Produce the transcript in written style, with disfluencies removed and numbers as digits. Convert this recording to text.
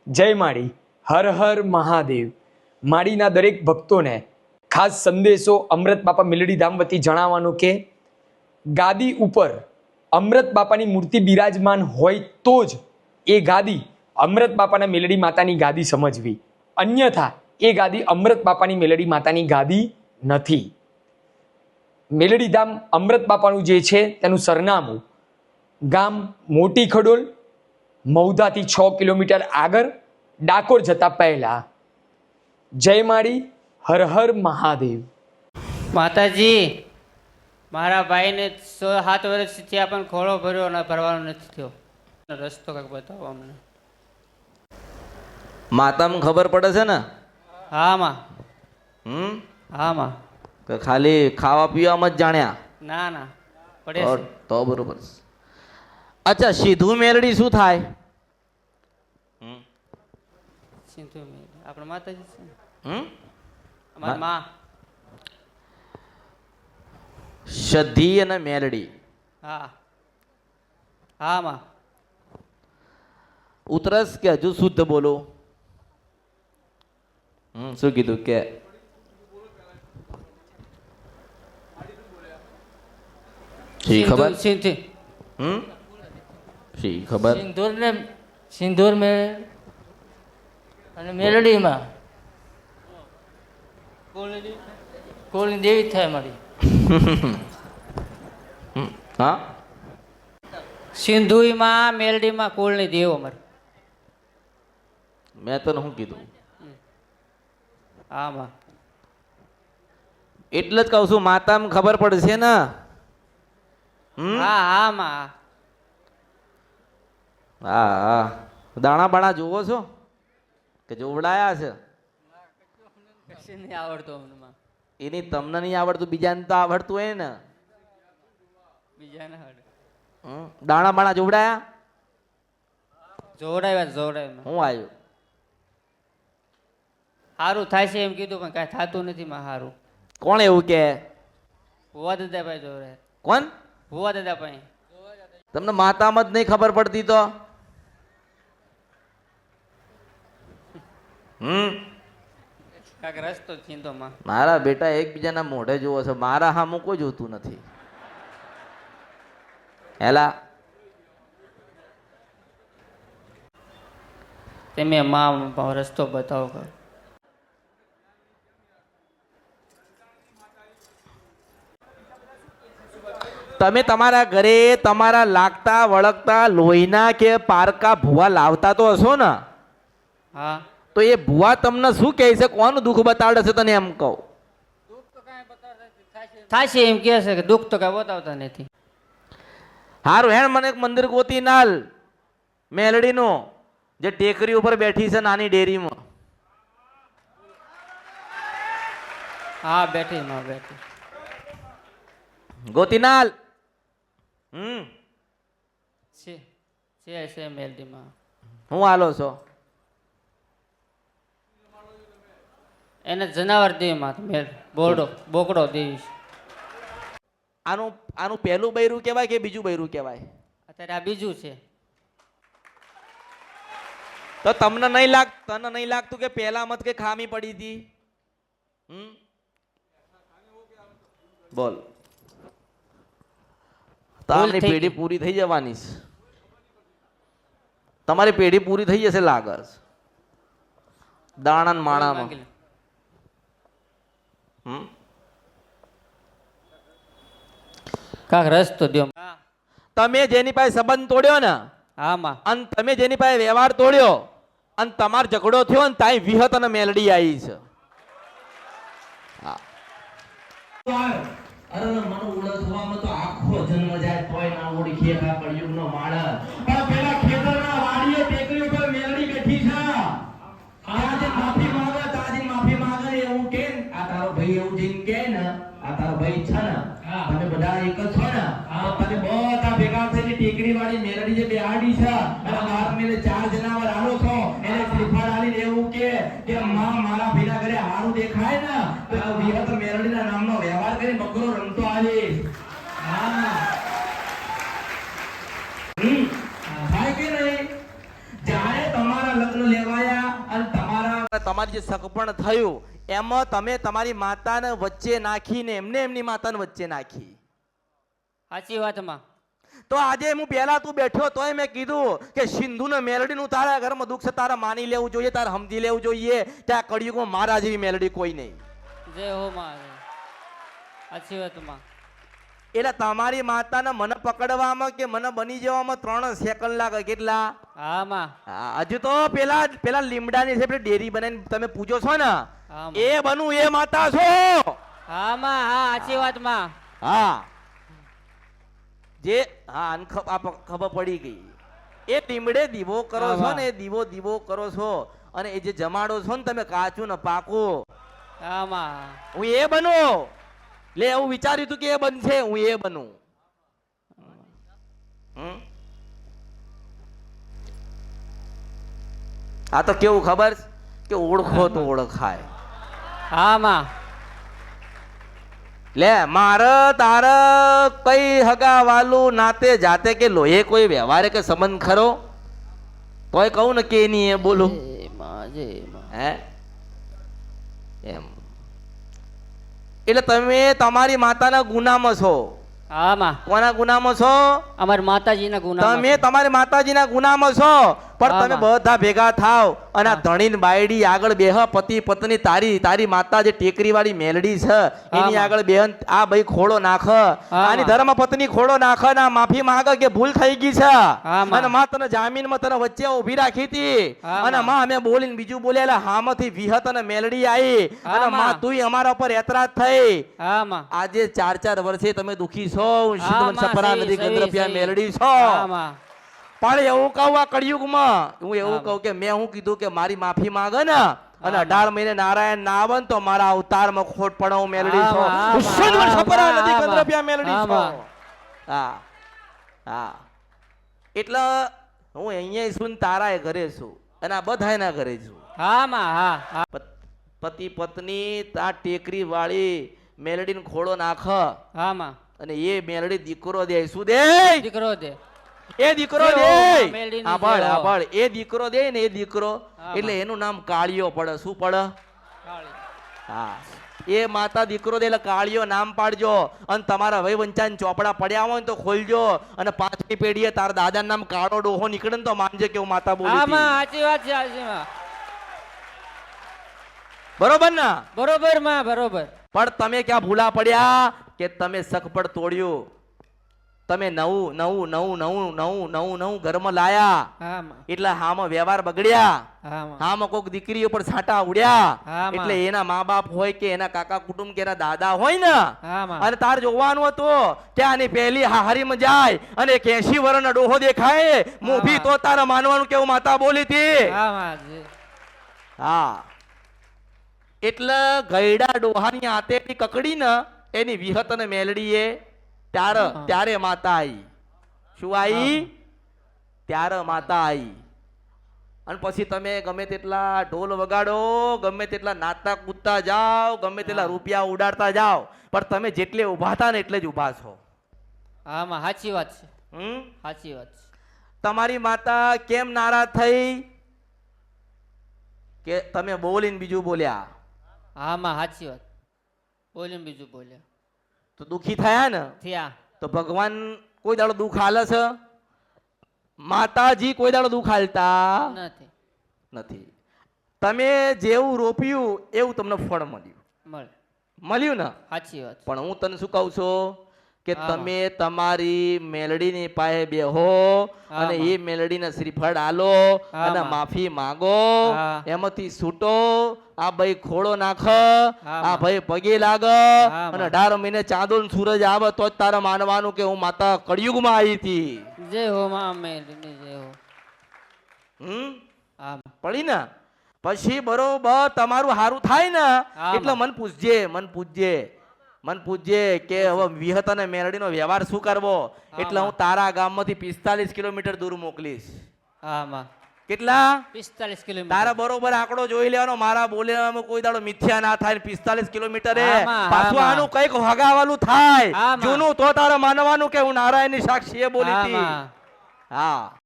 જય માળી, હર હર મહાદેવ. માળીના દરેક ભક્તોને ખાસ સંદેશો અમૃત બાપા મેલડી ધામ વતી જણાવવાનું કે ગાદી ઉપર અમૃત બાપાની મૂર્તિ બિરાજમાન હોય તો જ એ ગાદી અમૃત બાપાના મેલડી માતાની ગાદી સમજવી, અન્યથા એ ગાદી અમૃત બાપાની મેલડી માતાની ગાદી નથી. મેલડી ધામ અમૃત બાપાનું જે છે તેનું સરનામું ગામ મોટી ખડોલ, મૌધાથી 6 કિલોમીટર આગળ, ડાકોર જતા પહેલા. જય માળી, હર હર મહાદેવ. માતાજી, મારા ભાઈને 6-7 વર્ષ થયા પણ ખોળો ભર્યો ને ભરવાનો નથી થયો. રસ્તો કંઈક બતાવો અમને. માતામાં ખબર પડે છે ને? હા માં. હા માં. કે ખાલી ખાવા પીવામાં જ જાણ્યા? ના ના, પડે છે. તો બરોબર. અચ્છા, સીધું મેલડી શું થાય? સિંધુ મેલડી આપણે માતાજી છે ને? માં? અમારી માં. સધી અને મેલડી. હા હા માં. ઉતરસ કે હજુ શુદ્ધ બોલો? શું કીધું કે શી ખબર? સિંધુ શી ખબર? સિંદૂર મેં અને મેલડીમાં કોળની દેવી થાય મારી. હા, સિંધુમાં મેલડીમાં કુળની દેવ અમારે. મેં તને શું કીધું? હા માં. એટલે જ કહું છું, માતામાં ખબર પડશે ને. હા હા માં. હા હા, દાણા બાણા જોવો છો કે જોવડાયા છે? કશું નહીં આવડતું અમને માં. એની તમને નહીં આવડતું, બીજાને તો આવડતું હોય ને. બીજાને આવડે. દાણા બાણા જોવડાયા? જોવડાવ્યા. હું આવ્યું? સારું થાય છે એમ કીધું પણ કાંઈ થતું નથી માં. સારું કોણ એવું કે? ભુવા દાદા ભાઈ જોડે. કોણ? ભુવા દાદા ભાઈ. તમને માતામાં જ નહીં ખબર પડતી તો? કાંઈક રસ્તો ચિંતો માં. મારા બેટા એકબીજાના મોઢે જોવો છો, મારા હામું કોઈ જોતું નથી. હેલા તમે માં રસ્તો બતાવો કરો. તમે તમારા ઘરે તમારા લાગતા વળગતા લોહીના કે પારકા ભૂવા લાવતા તો હશો ને? હા. તો એ ભૂવા તમને શું કહે છે? કોનું દુઃખ બતાવડે છે તને? એમ કહું. થાશે એમ કહે છે કે દુઃખ તો કઈ બતાવતા નથી. હારું હેણ, મને એક મંદિર ગોતી નાલ મેલડીનું, જે ટેકરી ઉપર બેઠી છે નાની ડેરીમાં. હા બેઠી માં બેઠી. ગોતીનાલ. છે મેલડીમાં. હું હાલો છો? એને જનાવર દેવી માં મેલ બોકડો દેવી. આનું આનું પહેલું બૈરું કહેવાય કે બીજું બૈરું કહેવાય? અત્યારે આ બીજું છે. તો તને નહીં લાગતું કે પહેલા મત કે ખામી પડી હતી? બોલ. તમારી પેઢી પૂરી થઈ જવાની છે. તમારી પેઢી પૂરી થઈ જશે લાગે છે. દાણા ને માણામાં. કાંક રસ્તો દો. તમે જેની પાસે સંબંધ તોડ્યો ને, હા માં, અને તમે જેની પાસે વ્યવહાર તોડ્યો અને તમારો ઝઘડો થયો ને, તાઈ વિહત અને મેલડી આવી છે. અરે મને ઓળખવામાં તો આખો જન્મ જાય તોય ના ઓળખીએ આ કળિયુગનો માણસ. પણ પેલા ખેતરના વાડીએ ટેકરી ઉપર મેલડી બેઠી છે. આજે માફી માંગે એવું કે આ તારો ભાઈ એવું જેમ કે ને, આ તારો ભાઈ છે ને, તમે બધા એક જ છો ને, તમે બધા ભેગા થઈને ટેકરી વાળી મેલડી જે બેહાડી છે અને બાર મેલે 4 જનાવર આલો છો, એને શ્રીફળ આલીને એવું કે માં મારા ભીના ઘરે હારું દેખાય ને તો વિહત મેલડીના નામનો વ્યવહાર કરી બકરો રમતો આવીશ. થાય કે નહીં? જ્યારે તમારા લગ્ન લેવાય અને તમારી જે સગપણ થયું એમાં તમે તમારી માતાને વચ્ચે નાખીને એમને એમની માતાને વચ્ચે નાખી. સાચી વાતમાં. તો આજે હું પહેલા તું બેઠો તોય મેં કીધું કે સિંધુને મેલડીનું તારા ઘરમાં દુઃખ છે તારે માની લેવું જોઈએ, તારે સમજી લેવું જોઈએ કે આ કળિયુગમાં મારા જેવી મેલડી કોઈ નહીં. જય હો માં. સાચી વાતમાં. એટલે તમારી માતાને મને પકડવામાં કે મને બની જવામાં 3 સેકન્ડ લાગે. કેટલા? હા માં. હા, હજુ તો પેલા લીમડાની છે પેલી ડેરી બનાવીને તમે પૂજો છો ને, હા એ બનું એ માતા છો. હા માં. હા સાચી વાતમાં. હા જે હા આને ખબર પડી ગઈ. એ લીમડે દીવો કરો હા, છો વાહ. ને, એ દીવો કરો છો અને એ જે જમાડો છો ને તમે કાચું ને પાકું, હા માં. હું એ બનું. લે એવું વિચાર્યું હતું કે એ બનશે, હું એ બનું. હમ? આ તો કેવું ખબર છે? કે ઓળખો તો ઓળખાય. હા માં. લે મારે તારે કઈ હગા વાલું નાતે જાતે કે લોહે કોઈ વ્યવહારે કે સંબંધ ખરો? તોય કહું ને કે નહીં એ બોલું. હે એમ એટલે તમે તમારી માતાના ગુનામાં છો. હા માં. કોના ગુનામાં છો? અમાર માતાજીના ગુના. તમે તમારી માતાજીના ગુનામાં છો. પણ હા, તમે માં. બધા ભેગા થાવ અને આ હા. ધણીન બાયડી આગળ બેહ, પતિ પત્ની તારી માતા જે ટેકરી વાળી મેલડી છે એની માં. આગળ બેહન આ ભાઈ ખોળો નાખ, આની માં. ધર્મ પત્ની ખોળો નાખ ને આ માફી માંગે કે ભૂલ થઈ ગઈ છે. માં. અને માં તને જામીનમાં તને વચ્ચે ઊભી રાખી હતી હા, અને માં. માં અમે બોલીને બીજું બોલ્યા એટલે હામાંથી વિહત અને મેલડી આવી હા, અને માં. માં તુંય અમારા ઉપર એતરાજ થઈ. હા માં. આજે 4 વર્ષે તમે દુખી છો. હા, સિંધવન માં. સપરા સહી, નદી સહી, ગંદ્રપિયા સહી. મેલડી છો. હા માં. પણ એવું કહું આ કળિયુગમાં હું એવું હા, કહું કે મેં હું કીધું કે મારી માફી માંગે ને અને હા, 18 મહિને નારાયણ ના આવે ને તો મારા અવતારમાં ખોટ પડે હું મેલડી હા, છો. માં, હું હા, સિંધવન માં, સપરા હા, નદી હા, ગંદ્રપિયા મેલડી હા, છો. માં. હા હા એટલે હું અહીંયા છું ને તારાય ઘરે છું અને આ બધાયના ઘરે છું. હા માં. હા હા. પતિ પત્ની તા ટેકરી વાળી મેલડીને ખોળો નાખ હા માં. અને એ મેલડી દીકરો દે. શું દે? દીકરો દે. એ દીકરો જેવો દે. માં મેલડીની આભાળ જેવો. આભાળ. એ દીકરો દે ને એ દીકરો હા, એટલે માં. એનું નામ કાળિયો પડે. શું પડે? કાળી. હા એ માતા દીકરો દે એટલે કાળિયો નામ પાડજો. અને તમારા વય વંચાન ચોપડા પડ્યા હોય ને તો ખોલજો અને 5મી પેઢીએ તારા દાદાનું નામ કાળો ડોહો નીકળે ને તો માનજે કે હું માતા બોલી હા હતી. માં. સાચી વાત છે. સાચી માં. બરોબર ને? બરોબર માં. બરોબર. પણ તમે ક્યાં ભૂલા પડ્યા કે તમે સગપડ તોડ્યું. તમે નવું ઘરમાં લાયા હા માં. એટલે હામાં વ્યવહાર બગડ્યા. હા માં. હામાં કોક દીકરી ઉપર છાંટા ઉડ્યા હા, માં. એટલે એના મા બાપ હોય કે એના કાકા કુટુંબ કે એના દાદા હોય ને હા માં. અને તાર જોવાનું હતું કે આની પહેલી હારીમાં જાય અને 80 વર્ષનો ડોહો દેખાય મૂભી હા. તો તારે માનવાનું કે હું માતા બોલી હતી. હા માં. હા એટલે ગયડા ડોહાની આતેની કકડી ને એની વિહત અને મેલડીએ હા. ત્યારે માતા આવી. શું આવી? ત્યારે માતા આવી. અને પછી તમે ગમે તેટલા ઢોલ વગાડો, ગમે તેટલા નાચતા કૂદતા જાઓ, ગમે તેટલા રૂપિયા ઉડાડતા જાઓ, પણ તમે જેટલે ઊભા હતા ને એટલે જ ઊભા છો. હા માં. સાચી વાત છે. હમ સાચી વાત છે. તમારી માતા કેમ નારાજ થઈ કે તમે બોલીને બીજું બોલ્યા હા માં. સાચી વાત. બોલ્યું ને બીજું બોલ્યા. તો દુખી થયા ને? થયા. તો ભગવાન કોઈ દાડો દુઃખ હાલે છે? માતાજી કોઈ દાડો દુઃખ હાલતા નથી. નથી. તમે જેવું રોપ્યું એવું તમને ફળ મળ્યું. મળ્યું ને? સાચી વાત. પણ હું તને શું કહું છું કે હા, તમે તમારી મેલડીની પાસે બેહો હા, અને માં. એ મેલડીને શ્રીફળ આલો હા, અને માં. માફી માંગો. હા. એમાંથી છૂટો. આ ભાઈ ખોળો નાખ, હા, આ માં. ભાઈ પગે લાગ હા, અને માં. 18 મહિને ચાંદો ને સૂરજ આવે તો જ તારે માનવાનું કે હું માતા કળિયુગમાં આવી હતી. જય હો માં મેલડીની જય હો. હા માં. પડી ને પછી બરોબર તમારું સારું થાય ને હા, એટલે માં. મન પૂછજે કે હવે વિહત અને મેલડીનો વ્યવહાર શું કરવો. હા, એટલે હું માં. તારા ગામમાંથી 45 કિલોમીટર દૂર મોકલીશ. હા માં. કેટલા? 45 કિલોમીટર. તારા બરોબર આંકડો જોઈ લેવાનો. મારા બોલેવામાં કોઈ દાડો મિથ્યા ના થાય. 45 કિલોમીટરે હા, માં, પાછું હા, આનું માં. કઈક હગાવાલું થાય હા, માં. જૂનું તો તારે માનવાનું કે હું નારાયણની સાક્ષી એ બોલી હા હતી. માં. હા